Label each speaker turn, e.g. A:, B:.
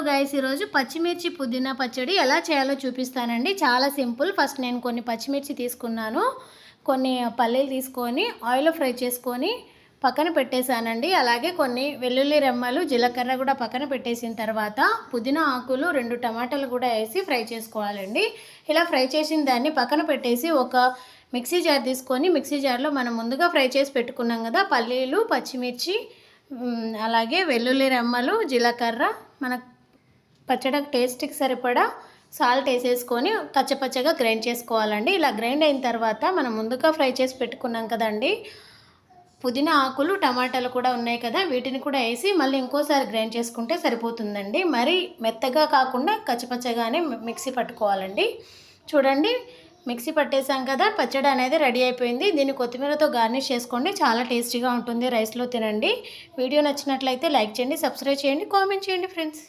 A: Guys ఈరోజు పచ్చిమిర్చి పుదీనా పచ్చడి ఎలా చేయాలో చూపిస్తానండి. చాలా సింపుల్. ఫస్ట్ నేను కొన్ని పచ్చిమిర్చి తీసుకున్నాను, కొన్ని పల్లీలు తీసుకొని ఆయిల్లో ఫ్రై చేసుకొని పక్కన పెట్టేశానండి. అలాగే కొన్ని వెల్లుల్లి రెమ్మలు, జీలకర్ర కూడా పక్కన పెట్టేసిన తర్వాత పుదీనా ఆకులు, 2 టమాటాలు కూడా వేసి ఫ్రై చేసుకోవాలండి. ఇలా ఫ్రై చేసిన దాన్ని పక్కన పెట్టేసి ఒక మిక్సీ జార్ తీసుకొని మిక్సీ జార్లో మనం ముందుగా ఫ్రై చేసి పెట్టుకున్నాం కదా పల్లీలు, పచ్చిమిర్చి, అలాగే వెల్లుల్లి రెమ్మలు, జీలకర్ర, మన పచ్చడికి టేస్ట్కి సరిపడా సాల్ట్ వేసేసుకొని కచ్చపచ్చగా గ్రైండ్ చేసుకోవాలండి. ఇలా గ్రైండ్ అయిన తర్వాత మనం ముందుగా ఫ్రై చేసి పెట్టుకున్నాం కదండి పుదీనా ఆకులు, టమాటాలు కూడా ఉన్నాయి కదా, వీటిని కూడా వేసి మళ్ళీ ఇంకోసారి గ్రైండ్ చేసుకుంటే సరిపోతుందండి. మరి మెత్తగా కాకుండా కచ్చపచ్చగానే మిక్సీ పట్టుకోవాలండి. చూడండి, మిక్సీ పట్టేసాం కదా, పచ్చడి అనేది రెడీ అయిపోయింది. దీన్ని కొత్తిమీరతో గార్నిష్ చేసుకోండి, చాలా టేస్టీగా ఉంటుంది. రైస్లో తినండి. వీడియో నచ్చినట్లయితే లైక్ చేయండి, సబ్స్క్రైబ్ చేయండి, కామెంట్ చేయండి ఫ్రెండ్స్.